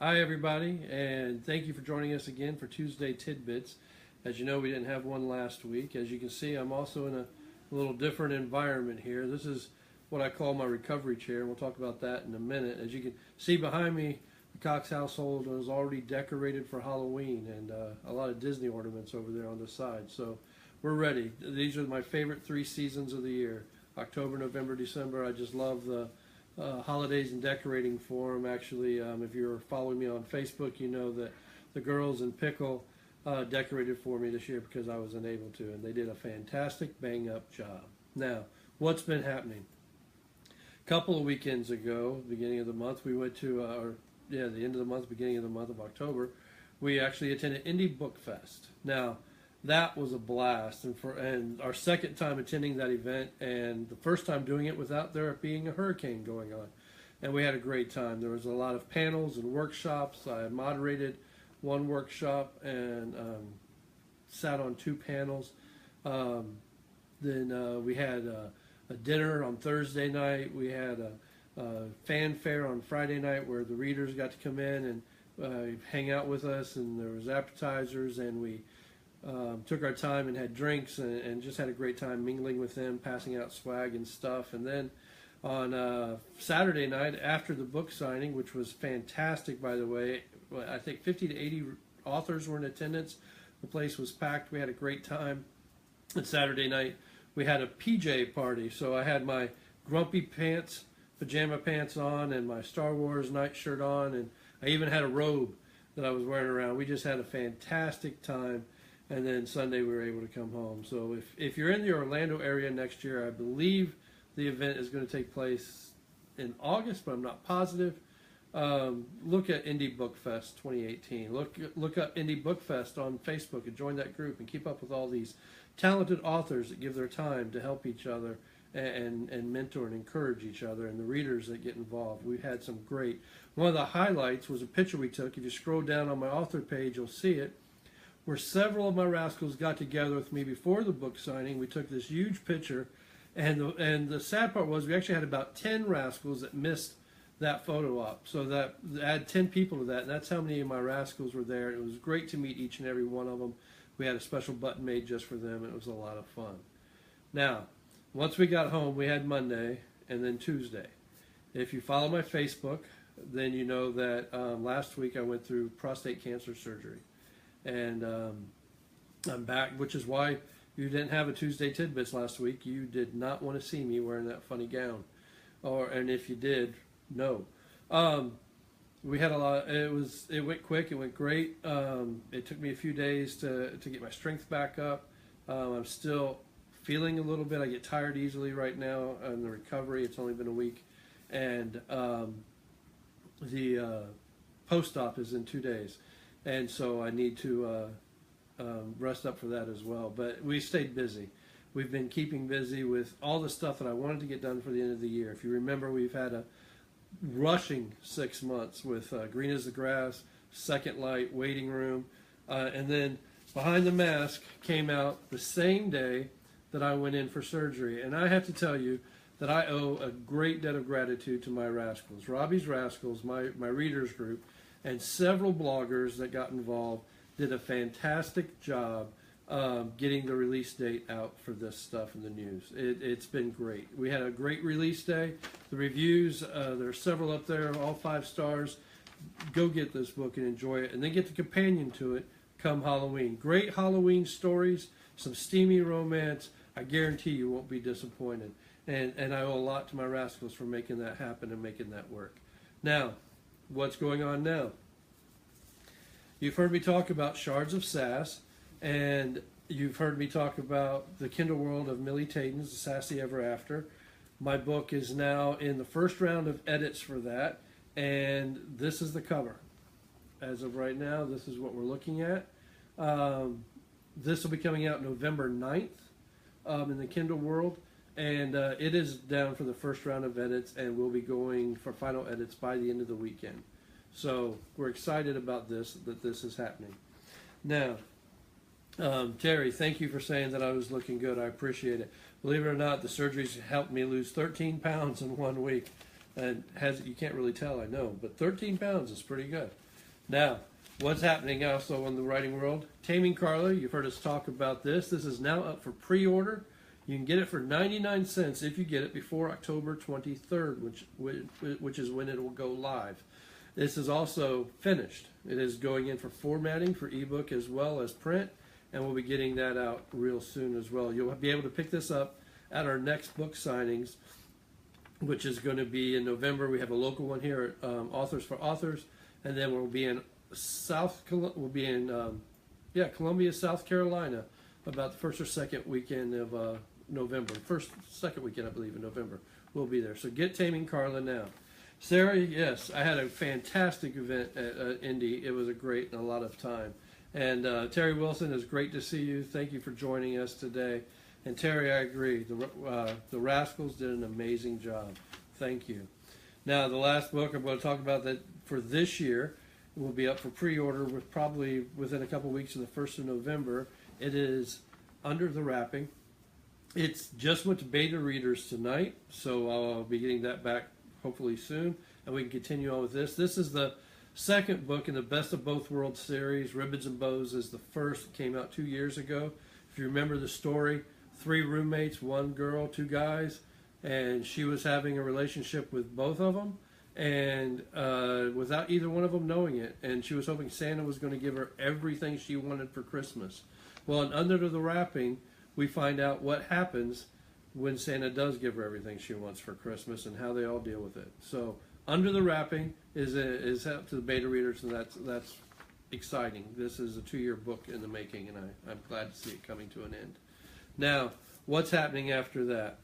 Hi, everybody, and thank you for joining us again for Tuesday Tidbits. As you know, we didn't have one last week. As you can see, I'm also in a little different environment here. This is what I call my recovery chair, and we'll talk about that in a minute. As you can see behind me, the Cox household was already decorated for Halloween, and a lot of Disney ornaments over there on the side. So we're ready. These are my favorite 3 seasons of the year: October, November, December. I just love the holidays and decorating for them. Actually, if you're following me on Facebook, you know that the girls in Pickle decorated for me this year because I was unable to, and they did a fantastic bang-up job. Now, what's been happening? A couple of weekends ago, beginning of the month, we went to, the end of the month, beginning of the month of October, we actually attended Indie Book Fest. Now, that was a blast, and our second time attending that event, and the first time doing it without there being a hurricane going on, and we had a great time. There was a lot of panels and workshops. I moderated one workshop and sat on 2 panels. Then we had a dinner on Thursday night. We had a fanfare on Friday night where the readers got to come in and hang out with us, and there was appetizers, and we took our time and had drinks and just had a great time mingling with them, passing out swag and stuff. And then on Saturday night, after the book signing, which was fantastic, by the way, I think 50 to 80 authors were in attendance. The place was packed. We had a great time. And Saturday night, we had a PJ party. So I had my grumpy pants, pajama pants on, and my Star Wars nightshirt on, and I even had a robe that I was wearing around. We just had a fantastic time. And then Sunday we were able to come home. So if you're in the Orlando area next year, I believe the event is going to take place in August, but I'm not positive. Look at Indie Book Fest 2018. Look up Indie Book Fest on Facebook and join that group and keep up with all these talented authors that give their time to help each other and mentor and encourage each other, and the readers that get involved. We've had some great. One of the highlights was a picture we took. If you scroll down on my author page, you'll see it, where several of my rascals got together with me before the book signing. We took this huge picture, and the sad part was we actually had about 10 rascals that missed that photo op. So that add 10 people to that, and that's how many of my rascals were there. It was great to meet each and every one of them. We had a special button made just for them, and it was a lot of fun. Now, once we got home, we had Monday and then Tuesday. If you follow my Facebook, then you know that last week I went through prostate cancer surgery. And I'm back, which is why you didn't have a Tuesday Tidbits last week. You did not want to see me wearing that funny gown, and if you did, no. We had a lot. It went quick. It went great. It took me a few days to get my strength back up. I'm still feeling a little bit. I get tired easily right now in the recovery. It's only been a week, and the post-op is in 2 days. And so I need to rest up for that as well. But we stayed busy. We've been keeping busy with all the stuff that I wanted to get done for the end of the year. If you remember, we've had a rushing 6 months with Green as the Grass, Second Light, Waiting Room. And then Behind the Mask came out the same day that I went in for surgery. And I have to tell you that I owe a great debt of gratitude to my rascals. Robbie's Rascals, my readers group, and several bloggers that got involved did a fantastic job getting the release date out for this stuff in the news. It's been great. We had a great release day. The reviews, there are several up there, all 5 stars. Go get this book and enjoy it, and then get the companion to it come Halloween. Great Halloween stories, some steamy romance. I guarantee you won't be disappointed. And I owe a lot to my rascals for making that happen and making that work. Now, what's going on now? You've heard me talk about Shards of Sass, and you've heard me talk about the Kindle world of Millie Taden's The Sassy Ever After. My book is now in the first round of edits for that, and this is the cover. As of right now, this is what we're looking at. This will be coming out November 9th in the Kindle world. And it is down for the first round of edits, and we'll be going for final edits by the end of the weekend. So we're excited about this, that this is happening. Now, Terry, thank you for saying that I was looking good. I appreciate it. Believe it or not, the surgeries helped me lose 13 pounds in 1 week. And you can't really tell, I know, but 13 pounds is pretty good. Now, what's happening also in the writing world? Taming Carla, you've heard us talk about this. This is now up for pre-order. You can get it for 99 cents if you get it before October 23rd, which is when it will go live. This is also finished. It is going in for formatting for ebook as well as print, and we'll be getting that out real soon as well. You'll be able to pick this up at our next book signings, which is going to be in November. We have a local one here at Authors for Authors, and then we'll be in Columbia, South Carolina, about the first or second weekend of November. Second weekend, I believe, in November. We'll be there. So get Taming Carla now. Sarah, yes, I had a fantastic event at Indy. It was a great and a lot of time. And Terry Wilson, it's great to see you. Thank you for joining us today. And Terry, I agree. The Rascals did an amazing job. Thank you. Now, the last book I'm going to talk about that for this year will be up for pre-order with probably within a couple weeks of the 1st of November. It is Under the Wrapping. It's just went to beta readers tonight, so I'll be getting that back hopefully soon, and we can continue on with this. This is the second book in the Best of Both Worlds series. Ribbons and Bows is the first. It came out 2 years ago. If you remember the story, 3 roommates, 1 girl, 2 guys, and she was having a relationship with both of them, and without either one of them knowing it, and she was hoping Santa was going to give her everything she wanted for Christmas. Well, in Under the Wrapping, we find out what happens when Santa does give her everything she wants for Christmas and how they all deal with it. So Under the Wrapping is up to the beta readers, and that's exciting. This is a 2-year book in the making, and I'm glad to see it coming to an end. Now, what's happening after that?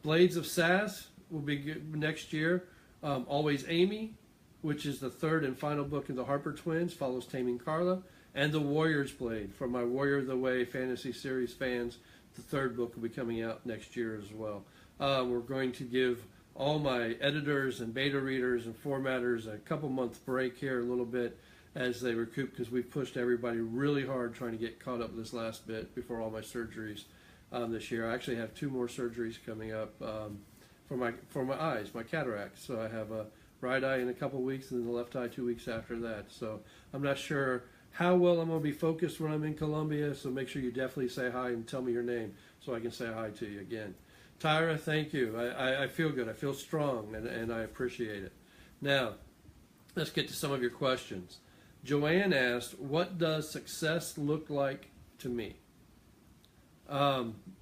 Blades of Sass will be next year. Always Amy, which is the 3rd and final book in the Harper Twins, follows Taming Carla. And The Warrior's Blade, for my Warrior of the Way fantasy series fans. The 3rd book will be coming out next year as well. We're going to give all my editors and beta readers and formatters a couple month break here a little bit as they recoup, because we've pushed everybody really hard trying to get caught up this last bit before all my surgeries this year. I actually have 2 more surgeries coming up for my eyes, my cataracts. So I have a right eye in a couple weeks and then the left eye 2 weeks after that. So I'm not sure how well I'm going to be focused when I'm in Columbia, so make sure you definitely say hi and tell me your name so I can say hi to you again. Tyra, thank you. I feel good. I feel strong, and I appreciate it. Now, let's get to some of your questions. Joanne asked, what does success look like to me?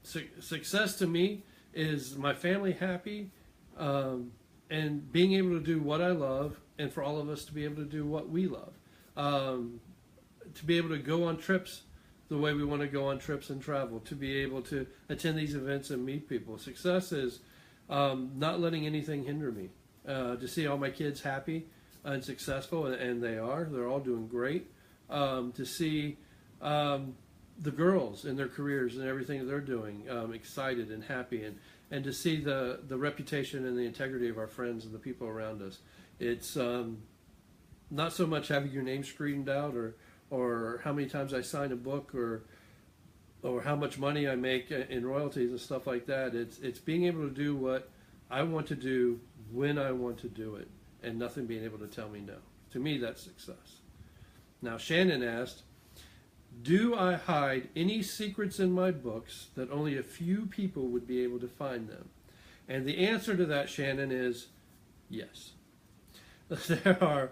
Success to me is my family happy and being able to do what I love, and for all of us to be able to do what we love. To be able to go on trips the way we want to go on trips and travel, to be able to attend these events and meet people. Success is not letting anything hinder me. To see all my kids happy and successful, and they're all doing great. To see the girls in their careers and everything that they're doing excited and happy, and to see the reputation and the integrity of our friends and the people around us. It's not so much having your name screened out or how many times I sign a book or how much money I make in royalties and stuff like that. It's being able to do what I want to do when I want to do it, and nothing being able to tell me no. To me, that's success. Now, Shannon asked, do I hide any secrets in my books that only a few people would be able to find them? And the answer to that, Shannon, is yes. There are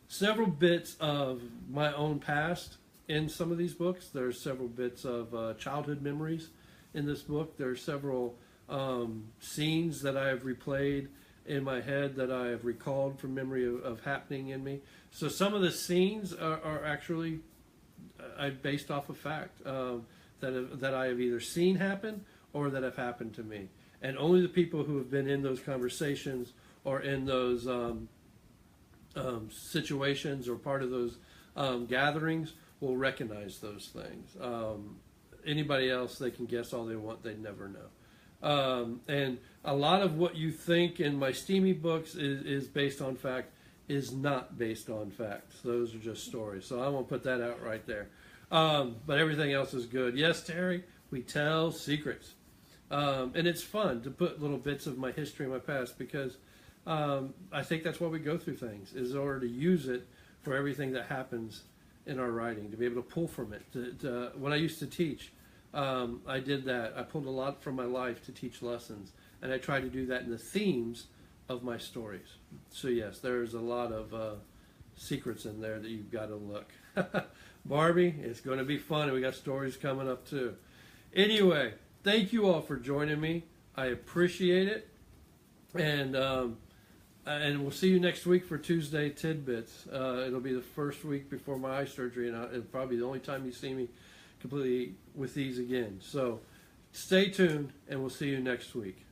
several bits of my own past in some of these books. There's several bits of childhood memories in this book. There are several scenes that I have replayed in my head that I have recalled from memory of happening in me. So some of the scenes are actually based off of fact that I have either seen happen or that have happened to me. And only the people who have been in those conversations or in those situations or part of those gatherings will recognize those things. Anybody else, they can guess all they want, they'd never know. And a lot of what you think in my steamy books is based on fact is not based on fact. Those are just stories. So I won't put that out right there. But everything else is good. Yes, Terry, we tell secrets. And it's fun to put little bits of my history and my past because I think that's why we go through things, is in order to use it for everything that happens in our writing, to be able to pull from it. When I used to teach, I did that. I pulled a lot from my life to teach lessons, and I try to do that in the themes of my stories. So yes, there's a lot of secrets in there that you've got to look. Barbie, it's going to be fun, and we got stories coming up too. Anyway, thank you all for joining me. I appreciate it, and we'll see you next week for Tuesday Tidbits. It'll be the first week before my eye surgery, and it'll probably be the only time you see me completely with these again. So stay tuned, and we'll see you next week.